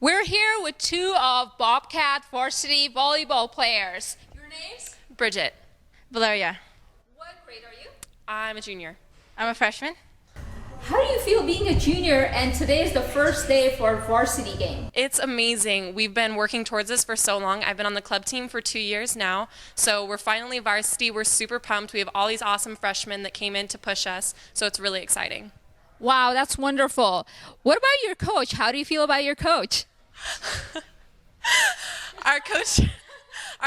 We're here with two of Bobcat varsity volleyball players. Your names? Bridget. Valeria. What grade are you? I'm a junior. I'm a freshman. How do you feel being a junior and today is the first day for varsity game? It's amazing. We've been working towards this for so long. I've been on the club team for 2 years now. So we're finally varsity. We're super pumped. We have all these awesome freshmen that came in to push us. So it's really exciting. Wow, that's wonderful. What about your coach? How do you feel about your coach? Our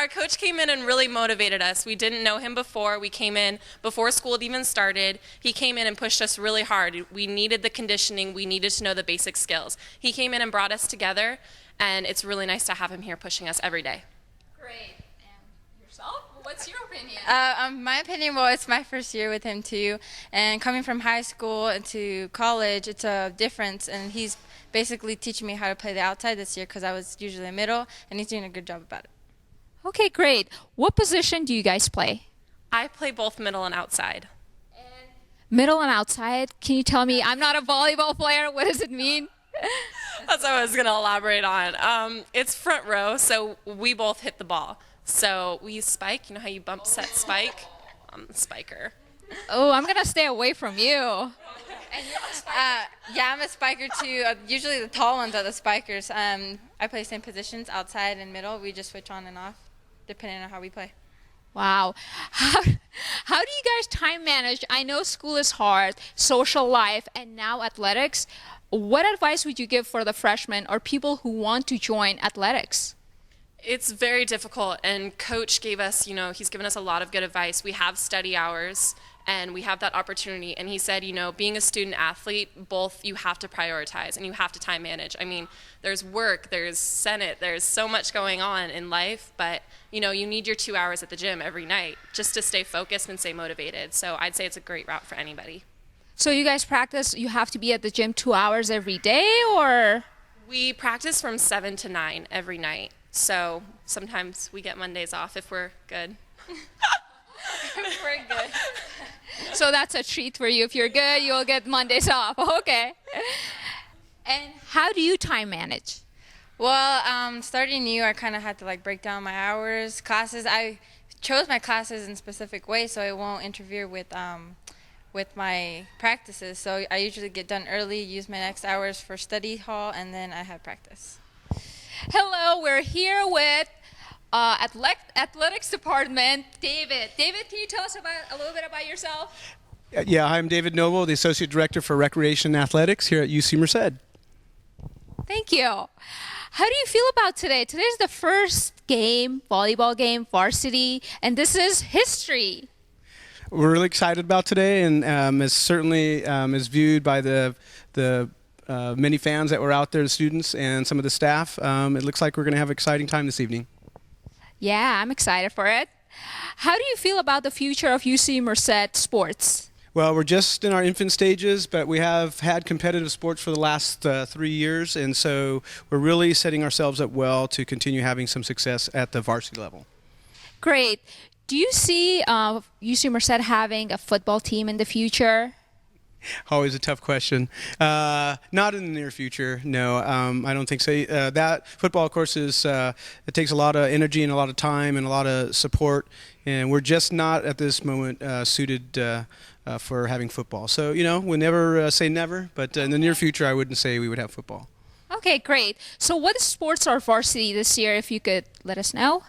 coach came in and really motivated us. We didn't know him before. We came in before school had even started. He came in and pushed us really hard. We needed the conditioning. We needed to know the basic skills. He came in and brought us together, and it's really nice to have him here pushing us every day. Great. And yourself? What's your opinion? My opinion, well, it's my first year with him too, and coming from high school into college, it's a difference, and he's basically teaching me how to play the outside this year because I was usually middle, and he's doing a good job about it. Okay, great. What position do you guys play? I play both middle and outside. Middle and outside. Can you tell me? I'm not a volleyball player. What does it mean? That's what I was going to elaborate on. It's front row, so we both hit the ball. So we use spike. You know how you bump set spike? I'm the spiker. Oh, I'm going to stay away from you. Yeah, I'm a spiker too. Usually the tall ones are the spikers. I play same positions, outside and middle. We just switch on and off, depending on how we play. Wow. How do you guys time manage? I know school is hard, social life, and now athletics. What advice would you give for the freshmen or people who want to join athletics? It's very difficult, and coach gave us, he's given us a lot of good advice. We have study hours, and we have that opportunity. And he said, being a student athlete, both you have to prioritize and you have to time manage. I mean, there's work, there's Senate, there's so much going on in life, but you need your 2 hours at the gym every night just to stay focused and stay motivated. So I'd say it's a great route for anybody. So you guys practice, you have to be at the gym 2 hours every day, or? We practice from 7 to 9 every night. So sometimes we get Mondays off if we're good. We're good. So that's a treat for you. If you're good, you'll get Mondays off. Okay. And how do you time manage? Well, starting new, I kind of had to break down my hours, classes. I chose my classes in specific way so it won't interfere with my practices. So I usually get done early, use my next hours for study hall, and then I have practice. Hello, we're here with athletics department, David. David, can you tell us a little bit about yourself? Yeah, I'm David Noble, the Associate Director for Recreation and Athletics here at UC Merced. Thank you. How do you feel about today? Today's the first game, volleyball game, varsity, and this is history. We're really excited about today, and as certainly is viewed by the many fans that were out there, the students and some of the staff. It looks like we're going to have an exciting time this evening. Yeah, I'm excited for it. How do you feel about the future of UC Merced sports? Well, we're just in our infant stages, but we have had competitive sports for the last 3 years, and so we're really setting ourselves up well to continue having some success at the varsity level. Great. Do you see UC Merced having a football team in the future? Always a tough question. Not in the near future, no. I don't think so. That football, of course, it takes a lot of energy and a lot of time and a lot of support, and we're just not at this moment suited for having football. So, we'll never say never, but in the near future, I wouldn't say we would have football. Okay, great. So what sports are varsity this year, if you could let us know?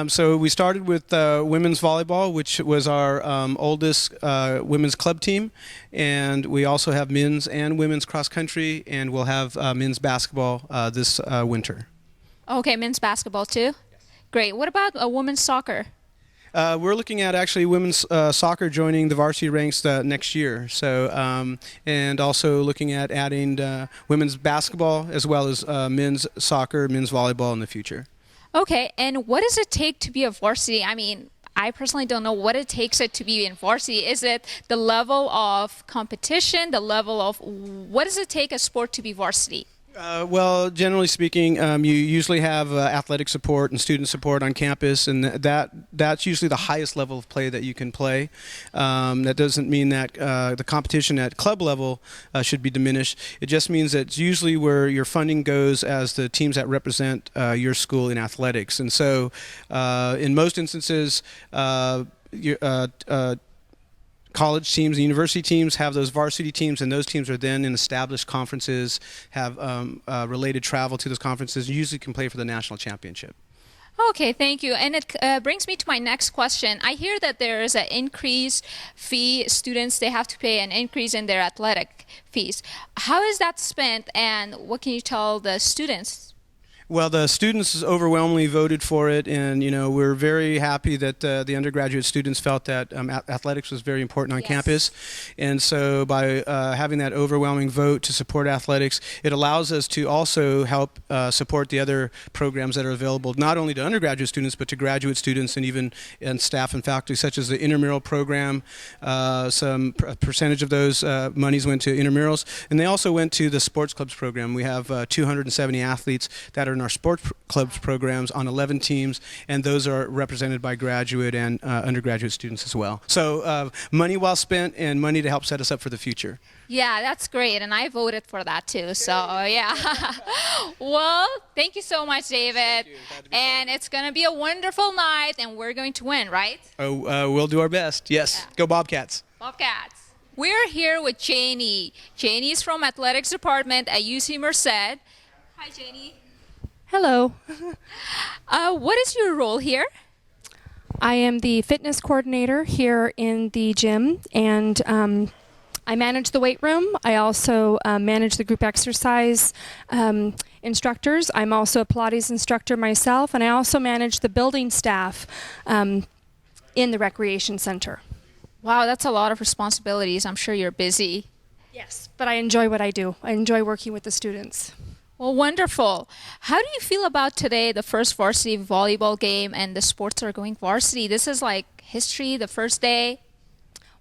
So we started with women's volleyball, which was our oldest women's club team, and we also have men's and women's cross country, and we'll have men's basketball this winter. Okay, men's basketball too? Yes. Great. What about women's soccer? We're looking at actually women's soccer joining the varsity ranks next year. So, and also looking at adding women's basketball as well as men's soccer, men's volleyball in the future. Okay, and what does it take to be a varsity? I mean, I personally don't know what it takes it to be in varsity. Is it the level of competition, the level of what does it take a sport to be varsity? Well, generally speaking, you usually have athletic support and student support on campus, and that's usually the highest level of play that you can play. That doesn't mean that the competition at club level should be diminished. It just means that it's usually where your funding goes as the teams that represent your school in athletics. And so, in most instances, college teams and university teams have those varsity teams, and those teams are then in established conferences, have related travel to those conferences, and usually can play for the national championship. Okay, thank you. And it brings me to my next question. I hear that there is an increased fee. Students, they have to pay an increase in their athletic fees. How is that spent, and what can you tell the students? Well, the students overwhelmingly voted for it, and we're very happy that the undergraduate students felt that athletics was very important on campus. And so by having that overwhelming vote to support athletics, it allows us to also help support the other programs that are available, not only to undergraduate students, but to graduate students and even staff and faculty, such as the intramural program. Some percentage of those monies went to intramurals, and they also went to the sports clubs program. We have 270 athletes that are in our sports clubs programs on 11 teams, and those are represented by graduate and undergraduate students as well. So money well spent, and money to help set us up for the future. Yeah, that's great, and I voted for that too, so yeah. Well, thank you so much, David, and it's going to be a wonderful night, and we're going to win, right? Oh, we'll do our best. Yes, yeah. Go Bobcats. Bobcats. We're here with Janie. Janie is from athletics department at UC Merced. Hi, Janie. Hello. What is your role here? I am the fitness coordinator here in the gym, and I manage the weight room. I also manage the group exercise instructors. I'm also a Pilates instructor myself, and I also manage the building staff in the recreation center. Wow, that's a lot of responsibilities. I'm sure you're busy. Yes, but I enjoy what I do. I enjoy working with the students. Well, wonderful. How do you feel about today, the first varsity volleyball game, and the sports are going varsity? This is like history, the first day.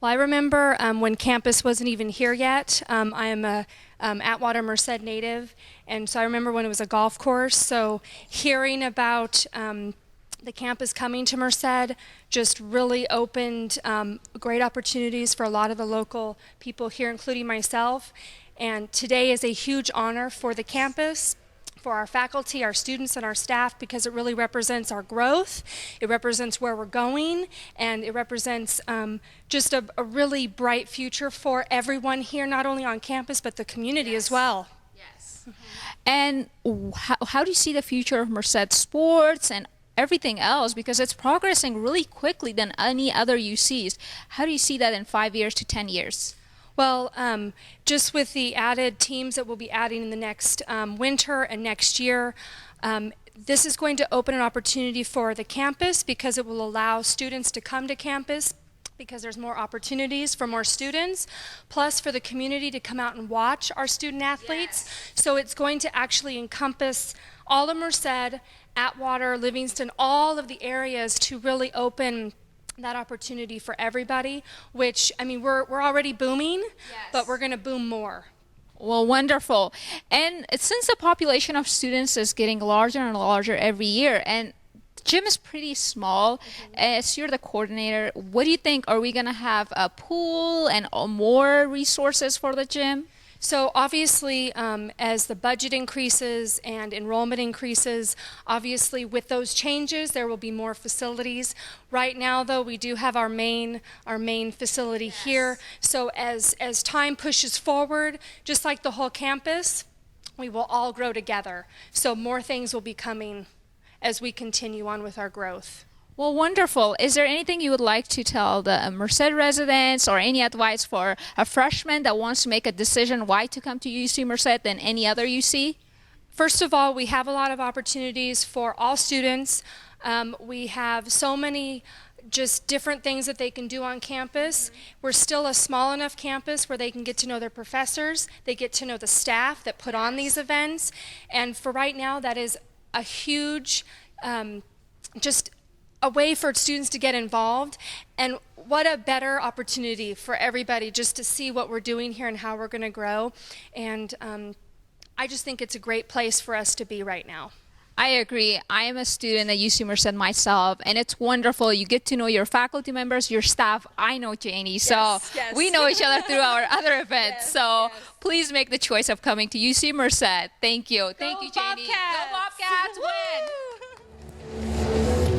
Well, I remember when campus wasn't even here yet. I am a Atwater Merced native, and so I remember when it was a golf course. So hearing about the campus coming to Merced just really opened great opportunities for a lot of the local people here, including myself. And today is a huge honor for the campus, for our faculty, our students, and our staff, because it really represents our growth, it represents where we're going, and it represents just a really bright future for everyone here, not only on campus, but the community as well. Yes. And how do you see the future of Merced sports and everything else? Because it's progressing really quickly than any other UCs. How do you see that in 5 years to 10 years? Well, just with the added teams that we'll be adding in the next winter and next year, this is going to open an opportunity for the campus because it will allow students to come to campus because there's more opportunities for more students, plus for the community to come out and watch our student athletes. Yes. So it's going to actually encompass all of Merced, Atwater, Livingston, all of the areas to really open that opportunity for everybody, which, I mean, we're already booming, but we're going to boom more. Well, wonderful. And since the population of students is getting larger and larger every year, and the gym is pretty small, as you're the coordinator, what do you think? Are we going to have a pool and more resources for the gym? So obviously, as the budget increases and enrollment increases, obviously with those changes, there will be more facilities. Right now, though, we do have our main facility here. So as time pushes forward, just like the whole campus, we will all grow together. So more things will be coming as we continue on with our growth. Well, wonderful. Is there anything you would like to tell the Merced residents, or any advice for a freshman that wants to make a decision why to come to UC Merced than any other UC? First of all, we have a lot of opportunities for all students. We have so many just different things that they can do on campus. We're still a small enough campus where they can get to know their professors, they get to know the staff that put on these events, and for right now, that is a huge just a way for students to get involved, and what a better opportunity for everybody just to see what we're doing here and how we're going to grow. And I just think it's a great place for us to be right now. I agree. I am a student at UC Merced myself, and it's wonderful. You get to know your faculty members, your staff. I know Janie, so yes. we know each other through our other events. So please make the choice of coming to UC Merced. Thank you. Thank you, Janie. Bobcats! Go Bobcats! Win!